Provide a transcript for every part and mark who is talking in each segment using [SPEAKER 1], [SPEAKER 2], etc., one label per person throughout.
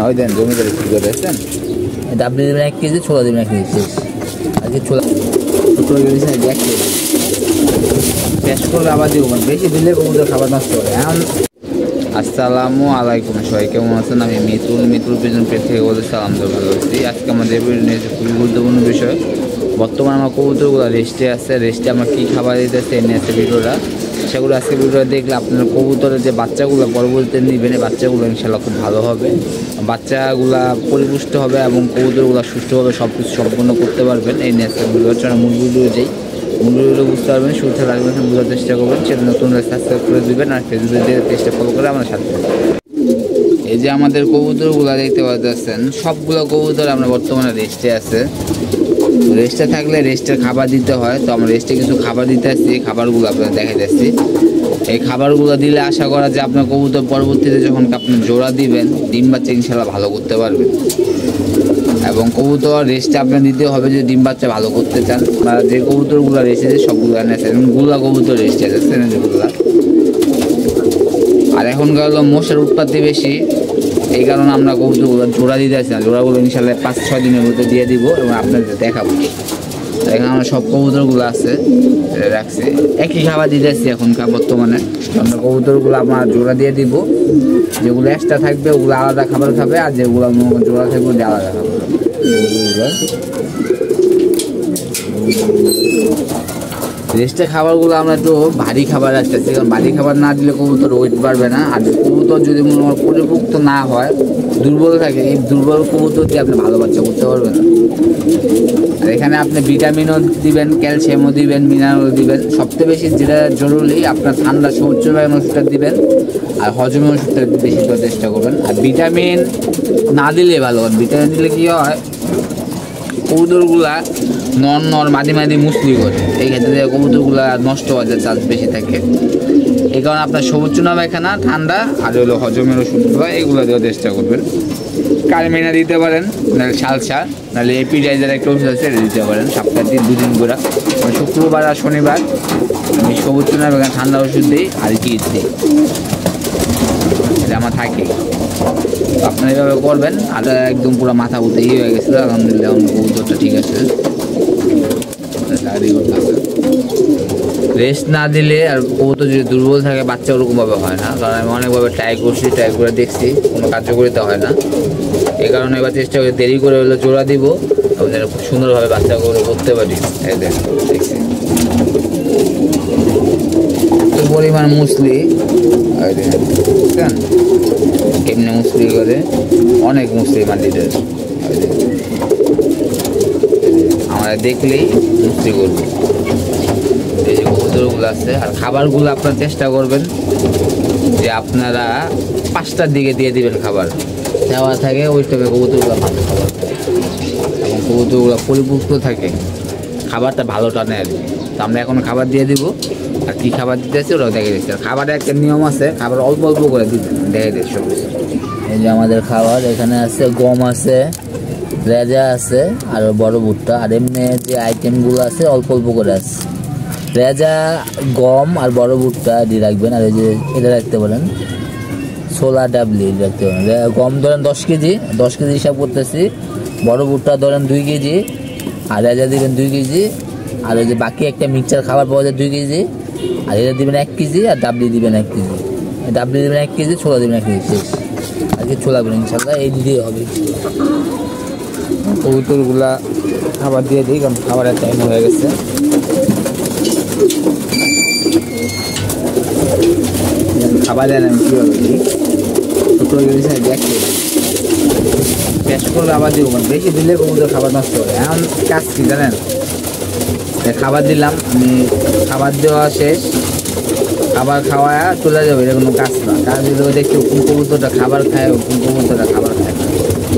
[SPEAKER 1] ওই দেন জমিদারে কি করে দেখছেন।
[SPEAKER 2] ডাবলি দেবেন 1 কেজি, ছোলা দেবেন 1 কেজি শেষ। আজকে ছোলা
[SPEAKER 1] শেষ করলে আবার দিব, বেশি দিলে কবুতর খাবার নষ্ট করে। এখন আসসালামু আলাইকুম, সবাই কেমন আছেন? আমি মিতুল পিজন পেট থেকে বলতে সালাম দিয়ে ভালো আছি। আজকে আমাদের নিয়েছে খুবই গুরুত্বপূর্ণ বিষয়। বর্তমানে আমার কবুতরগুলো রেস্টে আছে, রেস্টে আমরা কী খাবার দিতেছে এ নিয়ে আছে ভিডিওটা। সেগুলো আজকে ভিডিওটা দেখলে আপনার কবুতরের যে বাচ্চাগুলো পরবর্তীতে নেবেন, এই বাচ্চাগুলো ইনশাল্লাহ খুব ভালো হবে, বাচ্চাগুলা পরিপুষ্ট হবে এবং কবুতরগুলো সুস্থভাবে সব কিছু সম্পন্ন করতে পারবেন। এই নিয়ে আজকে ভিডিও হচ্ছে মূল ভিডিও যেই মূলগুলো বুঝতে পারবেন, শুরু থেকে লাগবেন বোঝার চেষ্টা করবেন। সেটা নতুন সাবস্ক্রাইব করে দেবেন আর ফেসবুকে দিয়ে পেজটা ফলো করে আমার সাথে। এই যে আমাদের কবুতরগুলো দেখতে পাচ্ছেন, সবগুলো কবুতর আমরা বর্তমানে রেস্টে আছে। রেস্টে থাকলে রেস্টের খাবার দিতে হয়, তো আমরা রেস্টে কিছু খাবার দিতে আসছি। এই খাবারগুলো আপনারা দেখা যাচ্ছে, এই খাবারগুলো দিলে আশা করা যে আপনার কবুতর পরবর্তীতে যখন আপনি জোড়া দিবেন, ডিম বাচ্চা ইনশাল্লাহ ভালো করতে পারবেন। এবং কবুতর রেস্টে আপনার দিতে হবে যদি ডিম বাচ্চা ভালো করতে চান। আপনারা যে কবুতরগুলো রেস্টে আছে সবগুলো এনেছেন, গুলা কবুতর রেস্টে আছে যেগুলা। আর এখনকার হলো মশার উৎপাদন বেশি, এই কারণে আমরা কবুতরগুলো জোড়া দিতে আসছি না। জোড়াগুলো ইনশাল্লাহ 5-6 দিনের মধ্যে দিয়ে দিব এবং আপনাদের দেখাবো। এখানে আমরা সব কবুতরগুলো আছে রাখছি, একই খাবার দিতে আসছি এখনকার বর্তমানে। আমরা কবুতরগুলো আমরা জোড়া দিয়ে দিব, যেগুলো এক্সট্রা থাকবে ওগুলো আলাদা খাবার খাবে, আর যেগুলো জোড়া থাকবে ওগুলো আলাদা খাবে। রেস্টের খাবারগুলো আমরা একটু ভারী খাবার রাখতেছি, কারণ ভারী খাবার না দিলে কবুতর ওয়েট বাড়বে না। আর কবুতর যদি মনে হয় পরিপুক্ত না হয়, দুর্বল থাকে, এই দুর্বল কবুতর দিয়ে আপনি ভালো বাচ্চা করতে পারবেন না। আর এখানে আপনি ভিটামিনও দিবেন, ক্যালসিয়ামও দিবেন, মিনারেলও দিবেন। সবচেয়ে বেশি যেটা জরুরি আপনার ঠান্ডা সহ্য ওষুধটা দিবেন, আর হজমের ওষুধটা বেশি দেওয়ার চেষ্টা করবেন। আর ভিটামিন না দিলে ভালো, কারণ ভিটামিন দিলে কী হয়, কবুতরগুলা মাঝে মুসলি করে, এই ক্ষেত্রে কবুতরগুলা নষ্ট হওয়ার চান্স বেশি থাকে। এই কারণে আপনার সবুজ চুনা পায়খানা, ঠান্ডা আর হলো হজমের ওষুধগুলো এগুলো দেওয়ার চেষ্টা করবেন। কালমেনা দিতে পারেন, নাহলে সালসা, নাহলে এপিডাইজার একটা ওষুধ আছে এটা দিতে পারেন সপ্তাহে 2 দিন করে। শুক্রবার আর শনিবার আমি সবুজ চুনা পায়খানা ঠান্ডা ওষুধ দিই আর কি দিই, এটা আমার থাকে। আপনারা এভাবে করবেন। আর একদম পুরো মাথা উঠে হয়ে গেছিলো, আলহামদুলিল্লাহ কবুতরটা ঠিক আছে। রেস্ট না দিলে আর কবুতর যদি দুর্বল থাকে বাচ্চা ওরকমভাবে হয় না, কারণ আমি অনেকভাবে ট্রাই করছি, ট্রাই করে দেখছি কোনো কার্যকরিতা হয় না। এই কারণে এবার চেষ্টা করে দেরি করে হলে জোড়া দিব এবং যেন খুব সুন্দরভাবে বাচ্চা করে করতে পারি। দেখছি পরিমাণ মুসলি কেমনে মুসলি করে, অনেক মুসলি মাটিতে আমরা দেখলেই মুসলি করবো। এই যে কবুতরগুলো আছে, আর খাবারগুলো আপনারা চেষ্টা করবেন যে আপনারা 5টার দিকে দিয়ে দিবেন। খাবার দেওয়া থাকে ওই টাইমে কবুতরগুলো ভালো খাবার খায় এবং কবুতরগুলো পরিপুষ্ট থাকে, খাবারটা ভালো টানে আর কি। তো আমরা এখন খাবার দিয়ে দিব, আর কী খাবার দিতে আছে ওরাও দেখে দিচ্ছে। খাবারের একটা নিয়ম আছে, খাবার অল্প অল্প করে দিতে দেখে দিচ্ছে সব কিছু।
[SPEAKER 2] এই যে আমাদের খাবার এখানে আছে, গম আছে, রেজা আছে আর বড় ভুট্টা। আর এমনি যে আইটেমগুলো আছে অল্প অল্প করে আছে। রেজা, গম আর বড় ভুট্টা দিয়ে রাখবেন। আর এই যে এটা রাখতে পারেন ছোলা ডাবলি রাখতে পারেন। গম ধরেন 10 কেজি হিসাব করতেছি, বড় ভুট্টা ধরেন 2 কেজি, আর রেজা দিবেন 2 কেজি, আর ওই যে বাকি একটা মিক্সচার খাবার পাওয়া যায় 2 কেজি, আর এটা দিবেন 1 কেজি, আর ডাবলি দিবেন 1 কেজি। ডাবলি দিবেন 1 কেজি, ছোলা দিবেন 1 কেজি শেষ। আজকে ছোলা দেবেন ইনশাল্লাহ, এই দিয়ে হবে।
[SPEAKER 1] কবুতরগুলা খাবার দিয়ে দিই, কারণ খাবারের টাইম হয়ে গেছে। খাবার দেন আমি কীভাবে দিই, দেখতে শেষ করলে আবার দিব, বেশি দিলে কবুতর খাবার নষ্ট করে। এখন কাজ কি জানেন, খাবার দিলাম আমি, খাবার দেওয়া শেষ, খাবার খাওয়া চলে যাবে, এটা কোনো কাজ না। কাজ দিলে দেখছি কোন কবুতরটা খাবার খায়, কোন কবুতরটা খাবার খায় না।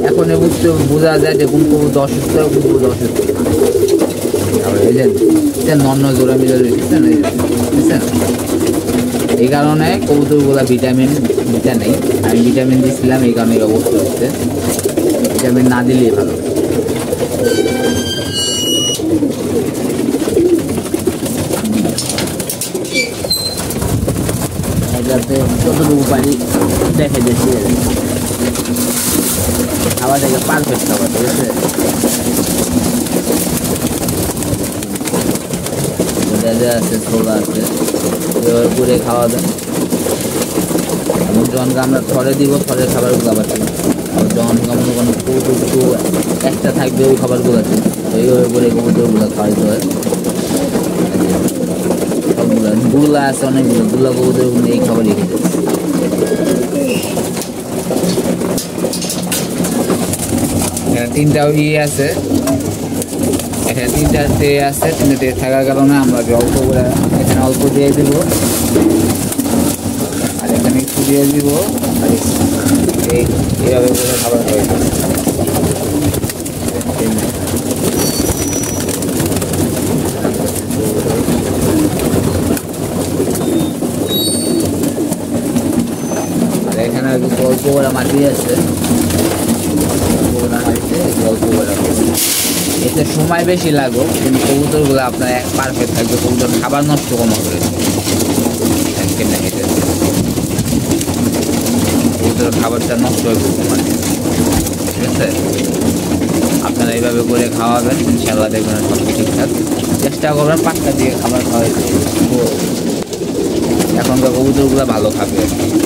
[SPEAKER 1] এখন বোঝা যায় যে কোন কবুতর অসুস্থ, কোন কবুতর অসুস্থ। এই যে নন্য জোড়া মিলে বুঝছেন, বুঝছেন। এই কারণে কবুতরগুলা ভিটামিন নেই, আমি ভিটামিন দিচ্ছিলাম, এই কারণে অবস্থা হচ্ছে। ভিটামিন না দিলেই ভালো।
[SPEAKER 2] যাতে যতটুকু পারি দেখে দিচ্ছি। খাবার থেকে পারফেক্ট খাবার, ঠিক আছে? লেজা আছে, ছোলা আছে, এভাবে করে খাওয়া দেন। এবং যখন আমরা থরে দিব, থরের খাবারগুলো আবার ঠিক, আর যখন মনে করেন একটু একটা থাকবে ওই খাবারগুলো আছে, তো এইভাবে করে কবুতরগুলো খাওয়াইতে হয়। সবগুলো গুলা আছে, অনেকগুলো গুলা কবুতরগুলো এই খাবারই খেতে।
[SPEAKER 1] তিনটা আছে, এখানে তিনটা ট্রে আছে, তিনটা ট্রে থাকার কারণে আমরা অল্প করে এখানে অল্প দিয়ে দিব, আর এখানে একটু দিয়ে দিব, আর এইভাবে করে খাবার হয়ে যাবে। আর এখানে অল্প করে মাটি আছে, এতে সময় বেশি লাগুক কিন্তু কবুতরগুলো আপনার পারফেক্ট থাকবে, কবুতর খাবার নষ্ট কম হবে। কবুতর খাবারটা নষ্ট হয়ে পড়বে মানে, ঠিক আছে? আপনারা এইভাবে করে খাওয়াবেন, ইনশাল্লাহ দেখবেন সব ঠিকঠাক। চেষ্টা করবেন পাঁচটা দিয়ে খাবার খাওয়াইতে, এখনকার কবুতরগুলো ভালো খাবে।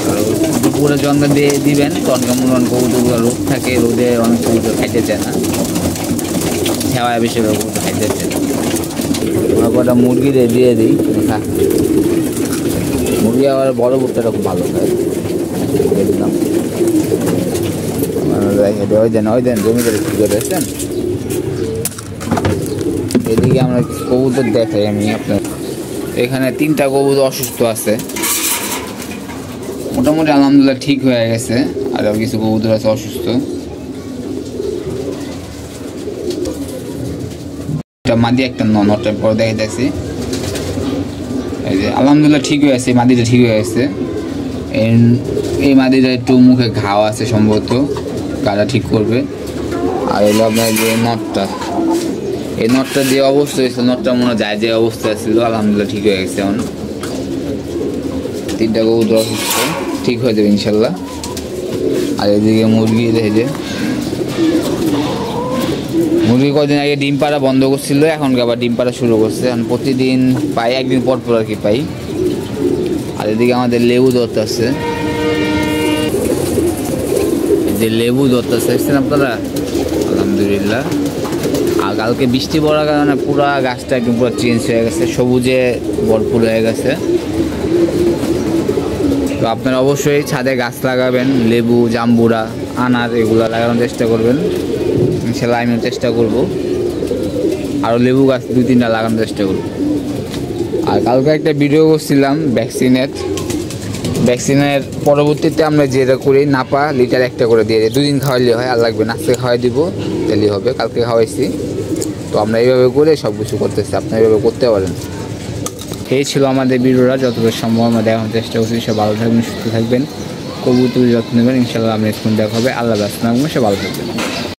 [SPEAKER 1] আর দুপুরে জন্ম দিয়ে দিবেন, তখন কেমন কবুতরগুলো রোদ থাকে, রোদে অনেক কবুতর খাইতে চায় না, খেওয়ায় বেশি কবুতর খাইতে চায় না। আমরা কটা মুরগি দিয়ে দিই, মুরগি আবার বড় ভুট্টাটা খুব ভালো খায়, দিলাম। ওই দেন জমিতে কি করে দেখছেন। এদিকে আমরা কবুতর দেখাই আমি আপনার, এখানে তিনটা কবুতর অসুস্থ আছে, মোটামুটি আলহামদুলিল্লাহ ঠিক হয়ে গেছে, আর কিছু কবুতর আছে অসুস্থ। মাদি একটা নটার পর দেখা যাচ্ছে, এই যে আলহামদুলিল্লাহ ঠিক হয়ে গেছে, মাদিটা ঠিক হয়ে গেছে। এই মাদিটা একটু মুখে ঘাও আছে, সম্ভবত গাটা ঠিক করবে। আর এলো আপনার যে নটটা, এই নটটা যে অবস্থা হয়েছিল, নটটা মনে যায় যে অবস্থা ছিল, আলহামদুলিল্লাহ ঠিক হয়ে গেছে। এখন তিনটা কবুতর অসুস্থ, ঠিক হয়ে যাবে ইনশাল্লাহ। আর এদিকে মুরগি দেখে যে মুরগি কদিন আগে ডিম পাড়া বন্ধ করছিল, এখন আবার ডিম পাড়া শুরু করছে। এখন প্রতিদিন পাই, একদিন পর পর আর কি পাই। আর এদিকে আমাদের লেবু দত্ত আছে, যে লেবু দত্ত দেখছেন আপনারা, আলহামদুলিল্লাহ। আর কালকে বৃষ্টি পড়ার কারণে পুরো গাছটা একদম পুরো চেঞ্জ হয়ে গেছে, সবুজে ভরপুর হয়ে গেছে। তো আপনারা অবশ্যই ছাদে গাছ লাগাবেন, লেবু, জাম্বুরা, আনার এগুলো লাগানোর চেষ্টা করবেন, ইনশাল্লাহ আমিও চেষ্টা করব। আরও লেবু গাছ 2-3টা লাগানোর চেষ্টা করব। আর কালকে একটা ভিডিও করছিলাম ভ্যাকসিনের পরবর্তীতে আমরা যেটা করি, নাপা লিটার একটা করে দিয়ে দিই, 2 দিন খাওয়াইলে হয়, আর লাগবে না, আজকে খাওয়াই দিব তাহলেই হবে। কালকে খাওয়াইছি, তো আমরা এইভাবে করে সব কিছু করতেছি, আপনারা এইভাবে করতে পারেন। এই ছিল আমাদের ভিডিওটা, যতদূর সম্ভব আমরা দেখানোর চেষ্টা করছি। সব ভালো থাকবেন, সুস্থ থাকবেন, কবুতর যত্ন নেবেন, ইনশাল্লাহ আপনার স্কুল দেখা হবে। আল্লাহ হাফেজ, সব ভালো থাকবেন।